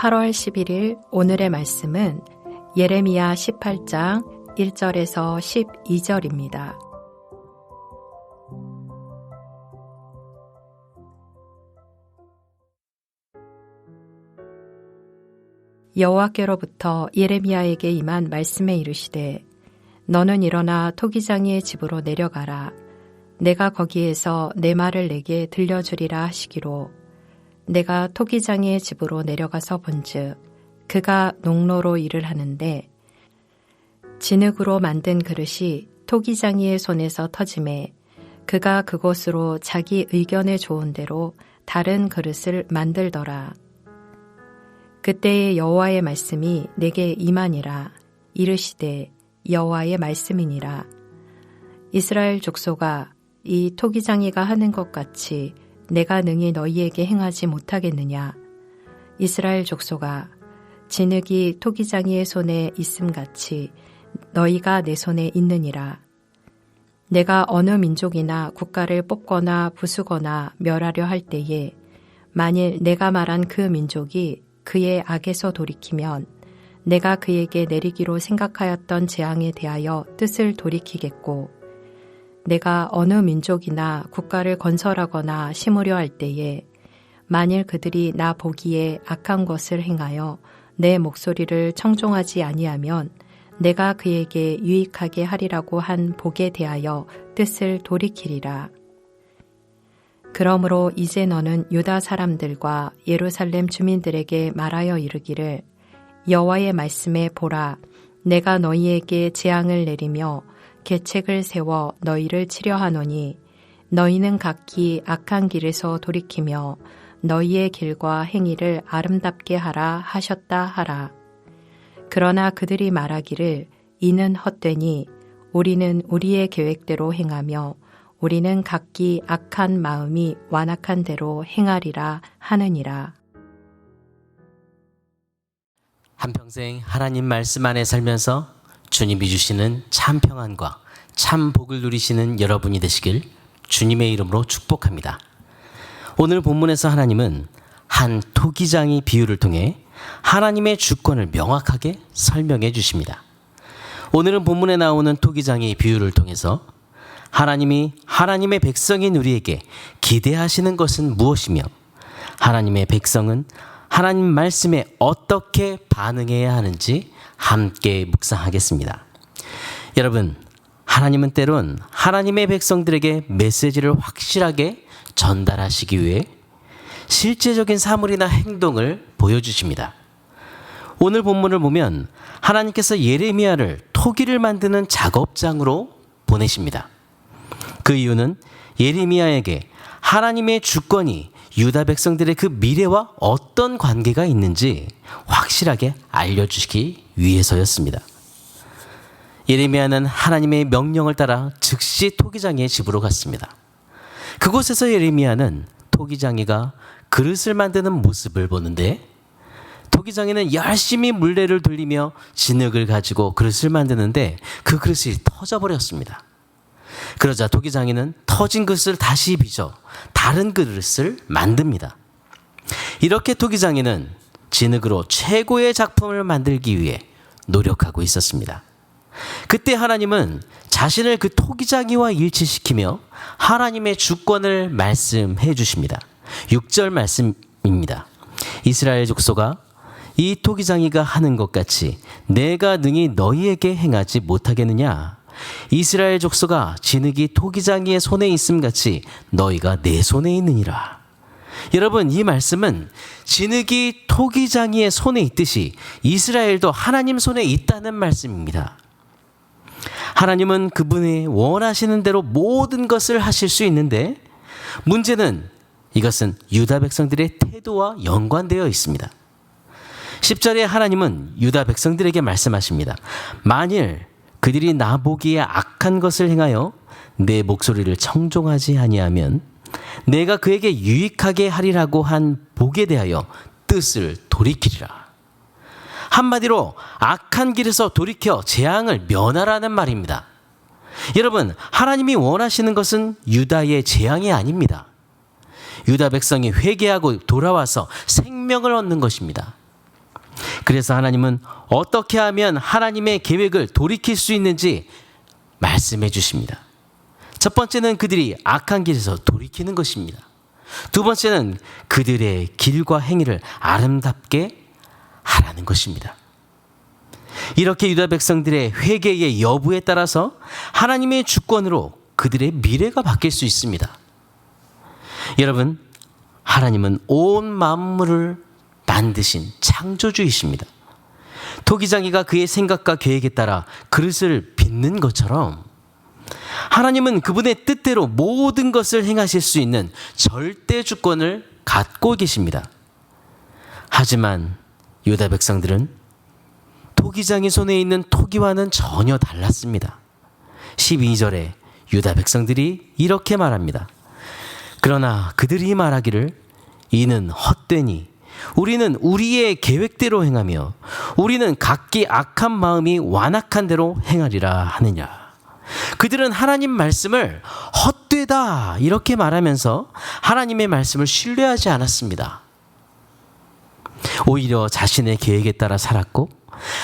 8월 11일 오늘의 말씀은 예레미야 18장 1절에서 12절입니다. 여호와께로부터 예레미야에게 임한 말씀에 이르시되 너는 일어나 토기장이의 집으로 내려가라. 내가 거기에서 내 말을 내게 들려주리라 하시기로 내가 토기장이의 집으로 내려가서 본즉 그가 농로로 일을 하는데 진흙으로 만든 그릇이 토기장이의 손에서 터짐에 그가 그곳으로 자기 의견에 좋은 대로 다른 그릇을 만들더라. 그때의 여호와의 말씀이 내게 임하니라. 이르시되 여호와의 말씀이니라. 이스라엘 족속아, 이 토기장이가 하는 것 같이 내가 능히 너희에게 행하지 못하겠느냐. 이스라엘 족속아, 진흙이 토기장이의 손에 있음같이 너희가 내 손에 있느니라. 내가 어느 민족이나 국가를 뽑거나 부수거나 멸하려 할 때에 만일 내가 말한 그 민족이 그의 악에서 돌이키면 내가 그에게 내리기로 생각하였던 재앙에 대하여 뜻을 돌이키겠고 내가 어느 민족이나 국가를 건설하거나 심으려 할 때에 만일 그들이 나 보기에 악한 것을 행하여 내 목소리를 청종하지 아니하면 내가 그에게 유익하게 하리라고 한 복에 대하여 뜻을 돌이키리라. 그러므로 이제 너는 유다 사람들과 예루살렘 주민들에게 말하여 이르기를 여호와의 말씀에 보라, 내가 너희에게 재앙을 내리며 계책을 세워 너희를 치려하노니 너희는 각기 악한 길에서 돌이키며 너희의 길과 행위를 아름답게 하라 하셨다 하라. 그러나 그들이 말하기를 이는 헛되니 우리는 우리의 계획대로 행하며 우리는 각기 악한 마음이 완악한 대로 행하리라 하느니라. 한평생 하나님 말씀 안에 살면서 주님이 주시는 참 평안과 참 복을 누리시는 여러분이 되시길 주님의 이름으로 축복합니다. 오늘 본문에서 하나님은 한 토기장이 비유를 통해 하나님의 주권을 명확하게 설명해 주십니다. 오늘은 본문에 나오는 토기장의 비유를 통해서 하나님이 하나님의 백성인 우리에게 기대하시는 것은 무엇이며 하나님의 백성은 하나님 말씀에 어떻게 반응해야 하는지 함께 묵상하겠습니다. 여러분, 하나님은 때론 하나님의 백성들에게 메시지를 확실하게 전달하시기 위해 실제적인 사물이나 행동을 보여주십니다. 오늘 본문을 보면 하나님께서 예레미야를 토기를 만드는 작업장으로 보내십니다. 그 이유는 예레미야에게 하나님의 주권이 유다 백성들의 그 미래와 어떤 관계가 있는지 확실하게 알려주시기 위해서였습니다. 예레미야는 하나님의 명령을 따라 즉시 토기장이의 집으로 갔습니다. 그곳에서 예레미야는 토기장이가 그릇을 만드는 모습을 보는데 토기장이는 열심히 물레를 돌리며 진흙을 가지고 그릇을 만드는데 그 그릇이 터져버렸습니다. 그러자 토기장이는 터진 그릇을 다시 빚어 다른 그릇을 만듭니다. 이렇게 토기장이는 진흙으로 최고의 작품을 만들기 위해 노력하고 있었습니다. 그때 하나님은 자신을 그 토기장이와 일치시키며 하나님의 주권을 말씀해 주십니다. 6절 말씀입니다. 이스라엘 족속아, 이 토기장이가 하는 것 같이 내가 능히 너희에게 행하지 못하겠느냐. 이스라엘 족속아, 진흙이 토기장이의 손에 있음같이 너희가 내 손에 있느니라. 여러분, 이 말씀은 진흙이 토기장이의 손에 있듯이 이스라엘도 하나님 손에 있다는 말씀입니다. 하나님은 그분이 원하시는 대로 모든 것을 하실 수 있는데 문제는 이것은 유다 백성들의 태도와 연관되어 있습니다. 10절에 하나님은 유다 백성들에게 말씀하십니다. 만일 그들이 나 보기에 악한 것을 행하여 내 목소리를 청종하지 아니하면 내가 그에게 유익하게 하리라고 한 복에 대하여 뜻을 돌이키리라. 한마디로 악한 길에서 돌이켜 재앙을 면하라는 말입니다. 여러분, 하나님이 원하시는 것은 유다의 재앙이 아닙니다. 유다 백성이 회개하고 돌아와서 생명을 얻는 것입니다. 그래서 하나님은 어떻게 하면 하나님의 계획을 돌이킬 수 있는지 말씀해 주십니다. 첫 번째는 그들이 악한 길에서 돌이키는 것입니다. 두 번째는 그들의 길과 행위를 아름답게 하라는 것입니다. 이렇게 유다 백성들의 회개의 여부에 따라서 하나님의 주권으로 그들의 미래가 바뀔 수 있습니다. 여러분, 하나님은 온 만물을 만드신 창조주이십니다. 토기장이가 그의 생각과 계획에 따라 그릇을 빚는 것처럼 하나님은 그분의 뜻대로 모든 것을 행하실 수 있는 절대 주권을 갖고 계십니다. 하지만 유다 백성들은 토기장의 손에 있는 토기와는 전혀 달랐습니다. 12절에 유다 백성들이 이렇게 말합니다. 그러나 그들이 말하기를 이는 헛되니 우리는 우리의 계획대로 행하며 우리는 각기 악한 마음이 완악한 대로 행하리라 하느냐. 그들은 하나님 말씀을 헛되다 이렇게 말하면서 하나님의 말씀을 신뢰하지 않았습니다. 오히려 자신의 계획에 따라 살았고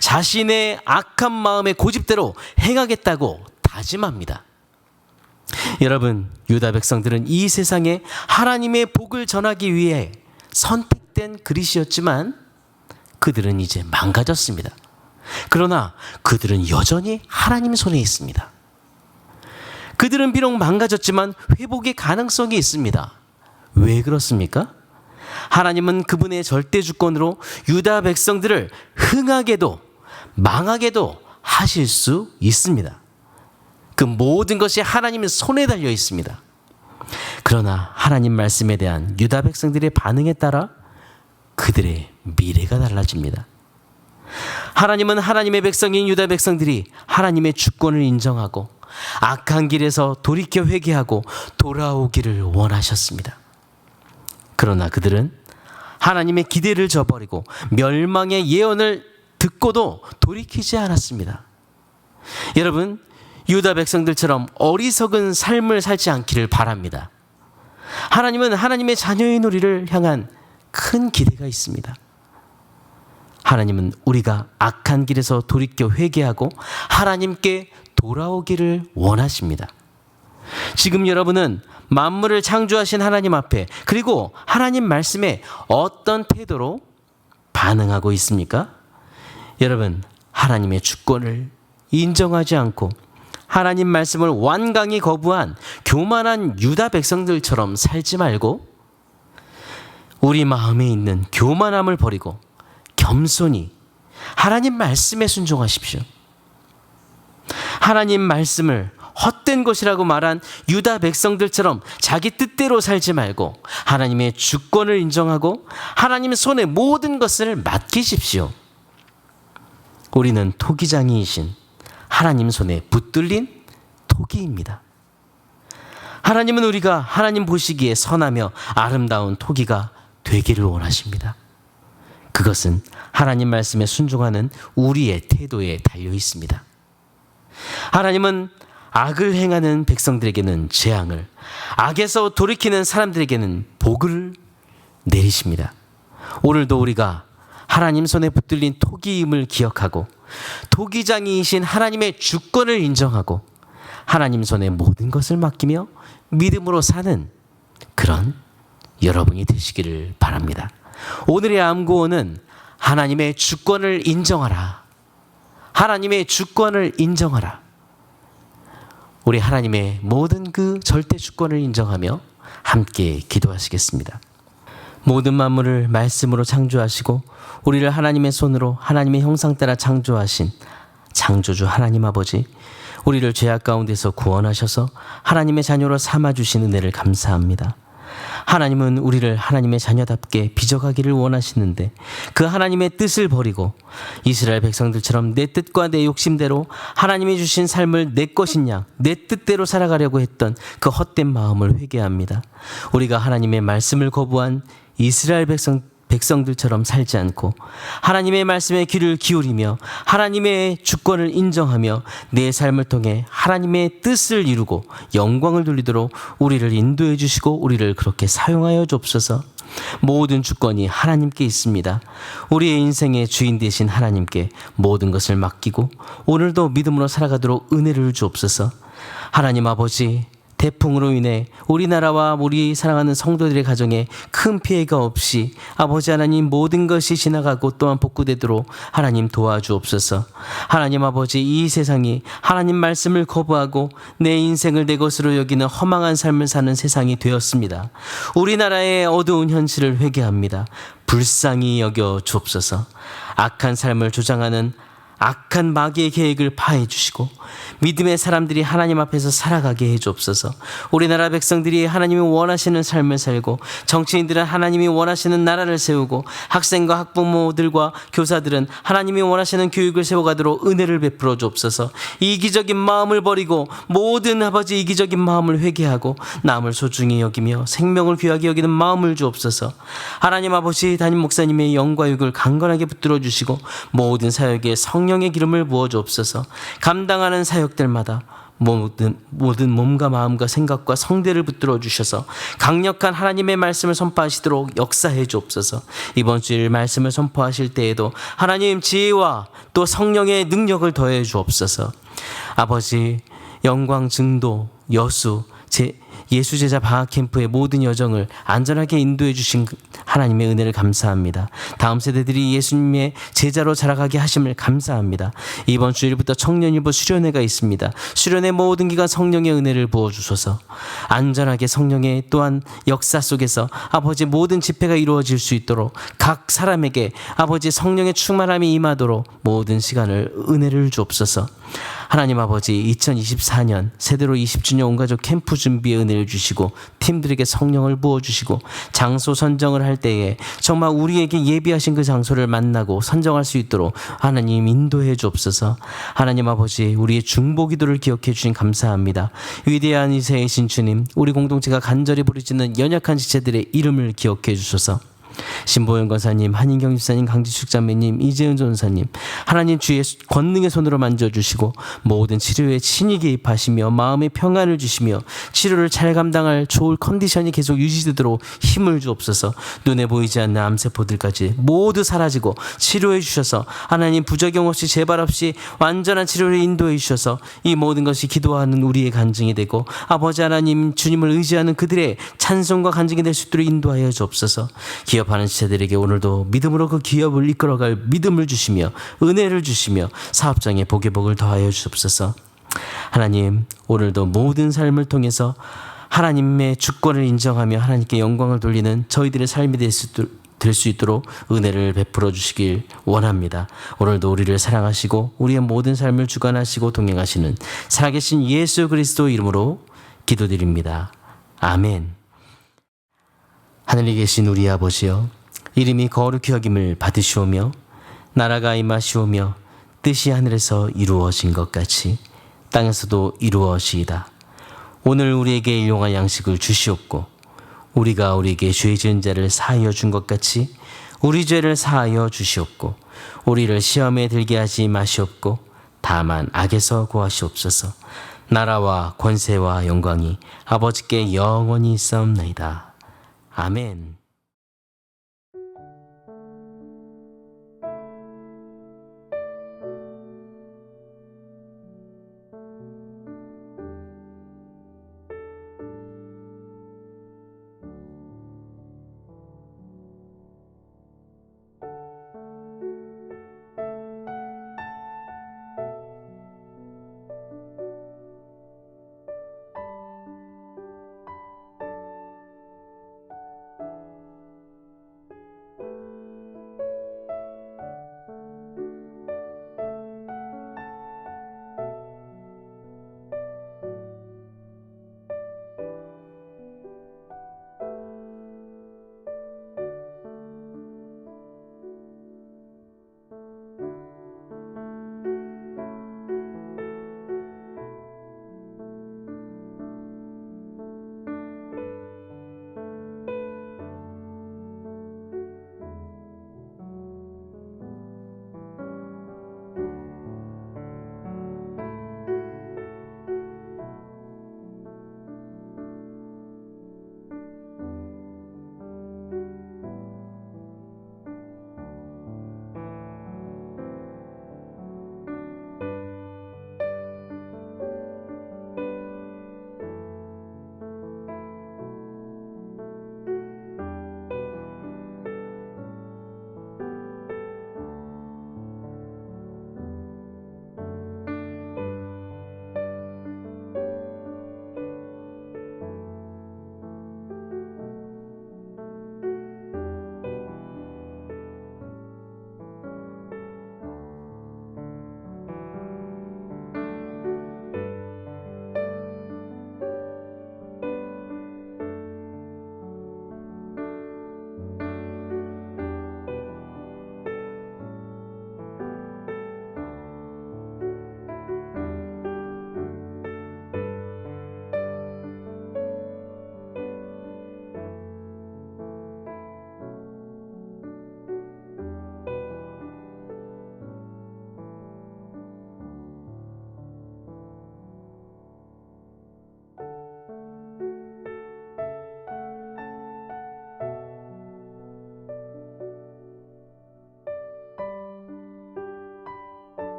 자신의 악한 마음의 고집대로 행하겠다고 다짐합니다. 여러분, 유다 백성들은 이 세상에 하나님의 복을 전하기 위해 선택된 그릇이었지만 그들은 이제 망가졌습니다. 그러나 그들은 여전히 하나님 손에 있습니다. 그들은 비록 망가졌지만 회복의 가능성이 있습니다. 왜 그렇습니까? 하나님은 그분의 절대 주권으로 유다 백성들을 흥하게도 망하게도 하실 수 있습니다. 그 모든 것이 하나님의 손에 달려 있습니다. 그러나 하나님 말씀에 대한 유다 백성들의 반응에 따라 그들의 미래가 달라집니다. 하나님은 하나님의 백성인 유다 백성들이 하나님의 주권을 인정하고 악한 길에서 돌이켜 회개하고 돌아오기를 원하셨습니다. 그러나 그들은 하나님의 기대를 저버리고 멸망의 예언을 듣고도 돌이키지 않았습니다. 여러분, 유다 백성들처럼 어리석은 삶을 살지 않기를 바랍니다. 하나님은 하나님의 자녀인 우리를 향한 큰 기대가 있습니다. 하나님은 우리가 악한 길에서 돌이켜 회개하고 하나님께 돌아오기를 원하십니다. 지금 여러분은 만물을 창조하신 하나님 앞에 그리고 하나님 말씀에 어떤 태도로 반응하고 있습니까? 여러분, 하나님의 주권을 인정하지 않고 하나님 말씀을 완강히 거부한 교만한 유다 백성들처럼 살지 말고 우리 마음에 있는 교만함을 버리고 겸손히 하나님 말씀에 순종하십시오. 하나님 말씀을 헛된 것이라고 말한 유다 백성들처럼 자기 뜻대로 살지 말고 하나님의 주권을 인정하고 하나님의 손에 모든 것을 맡기십시오. 우리는 토기장이이신 하나님 손에 붙들린 토기입니다. 하나님은 우리가 하나님 보시기에 선하며 아름다운 토기가 되기를 원하십니다. 그것은 하나님 말씀에 순종하는 우리의 태도에 달려 있습니다. 하나님은 악을 행하는 백성들에게는 재앙을, 악에서 돌이키는 사람들에게는 복을 내리십니다. 오늘도 우리가 하나님 손에 붙들린 토기임을 기억하고 토기장이이신 하나님의 주권을 인정하고 하나님 손에 모든 것을 맡기며 믿음으로 사는 그런 여러분이 되시기를 바랍니다. 오늘의 암구호는 하나님의 주권을 인정하라. 하나님의 주권을 인정하라. 우리 하나님의 모든 그 절대 주권을 인정하며 함께 기도하시겠습니다. 모든 만물을 말씀으로 창조하시고 우리를 하나님의 손으로 하나님의 형상 따라 창조하신 창조주 하나님 아버지, 우리를 죄악 가운데서 구원하셔서 하나님의 자녀로 삼아주신 은혜를 감사합니다. 하나님은 우리를 하나님의 자녀답게 빚어가기를 원하시는데 그 하나님의 뜻을 버리고 이스라엘 백성들처럼 내 뜻과 내 욕심대로 하나님이 주신 삶을 내 것인 양 내 뜻대로 살아가려고 했던 그 헛된 마음을 회개합니다. 우리가 하나님의 말씀을 거부한 이스라엘 백성 백성들처럼 살지 않고 하나님의 말씀에 귀를 기울이며 하나님의 주권을 인정하며 내 삶을 통해 하나님의 뜻을 이루고 영광을 돌리도록 우리를 인도해 주시고 우리를 그렇게 사용하여 주옵소서. 모든 주권이 하나님께 있습니다. 우리의 인생의 주인 되신 하나님께 모든 것을 맡기고 오늘도 믿음으로 살아가도록 은혜를 주옵소서. 하나님 아버지, 태풍으로 인해 우리나라와 우리 사랑하는 성도들의 가정에 큰 피해가 없이 아버지 하나님 모든 것이 지나가고 또한 복구되도록 하나님 도와주옵소서. 하나님 아버지, 이 세상이 하나님 말씀을 거부하고 내 인생을 내 것으로 여기는 허망한 삶을 사는 세상이 되었습니다. 우리나라의 어두운 현실을 회개합니다. 불쌍히 여겨 주옵소서. 악한 삶을 조장하는 악한 마귀의 계획을 파해 주시고 믿음의 사람들이 하나님 앞에서 살아가게 해 주옵소서. 우리나라 백성들이 하나님이 원하시는 삶을 살고 정치인들은 하나님이 원하시는 나라를 세우고 학생과 학부모들과 교사들은 하나님이 원하시는 교육을 세워가도록 은혜를 베풀어 주옵소서. 이기적인 마음을 버리고 모든 아버지 이기적인 마음을 회개하고 남을 소중히 여기며 생명을 귀하게 여기는 마음을 주옵소서. 하나님 아버지, 담임 목사님의 영과 육을 강건하게 붙들어 주시고 모든 사역에 성령의 기름을 부어 주옵소서. 감당하는 사역들마다 모든 몸과 마음과 생각과 성대를 붙들어 주셔서 강력한 하나님의 말씀을 선포하시도록 역사해 주옵소서. 이번 주일 말씀을 선포하실 때에도 하나님 지혜와 또 성령의 능력을 더해 주옵소서. 아버지, 영광 증도 여수 예수 제자 방학 캠프의 모든 여정을 안전하게 인도해 주신 하나님의 은혜를 감사합니다. 다음 세대들이 예수님의 제자로 자라가게 하심을 감사합니다. 이번 주일부터 청년일부 수련회가 있습니다. 수련회 모든 기간 성령의 은혜를 부어주소서. 안전하게 성령의 또한 역사 속에서 아버지 모든 집회가 이루어질 수 있도록 각 사람에게 아버지 성령의 충만함이 임하도록 모든 시간을 은혜를 주옵소서. 하나님 아버지, 2024년 세대로 20주년 온가족 캠프 준비에 은혜를 주시고 팀들에게 성령을 부어주시고 장소 선정을 할 때에 정말 우리에게 예비하신 그 장소를 만나고 선정할 수 있도록 하나님 인도해 주옵소서. 하나님 아버지, 우리의 중보기도를 기억해 주신 감사합니다. 위대한 이세이신 주님, 우리 공동체가 간절히 부르짖는 연약한 지체들의 이름을 기억해 주소서. 신보영 권사님, 한인경 집사님, 강지숙 자매님, 이재은 전사님, 하나님 주의 권능의 손으로 만져주시고 모든 치료에 친히 개입하시며 마음의 평안을 주시며 치료를 잘 감당할 좋은 컨디션이 계속 유지되도록 힘을 주옵소서. 눈에 보이지 않는 암세포들까지 모두 사라지고 치료해 주셔서 하나님 부작용 없이 재발 없이 완전한 치료를 인도해 주셔서 이 모든 것이 기도하는 우리의 간증이 되고 아버지 하나님 주님을 의지하는 그들의 찬송과 간증이 될 수 있도록 인도하여 주옵소서. 기업하는 지체들에게 오늘도 믿음으로 그 기업을 이끌어갈 믿음을 주시며 은혜를 주시며 사업장에 복의 복을 더하여 주옵소서. 하나님, 오늘도 모든 삶을 통해서 하나님의 주권을 인정하며 하나님께 영광을 돌리는 저희들의 삶이 될 수 있도록 은혜를 베풀어 주시길 원합니다. 오늘도 우리를 사랑하시고 우리의 모든 삶을 주관하시고 동행하시는 살아계신 예수 그리스도 이름으로 기도드립니다. 아멘. 하늘에 계신 우리 아버지여, 이름이 거룩히 여김을 받으시오며 나라가 임하시오며 뜻이 하늘에서 이루어진 것 같이 땅에서도 이루어지이다. 오늘 우리에게 일용할 양식을 주시옵고 우리가 우리에게 죄 지은 자를 사하여 준 것 같이 우리 죄를 사하여 주시옵고 우리를 시험에 들게 하지 마시옵고 다만 악에서 구하시옵소서. 나라와 권세와 영광이 아버지께 영원히 있사옵나이다. 아멘.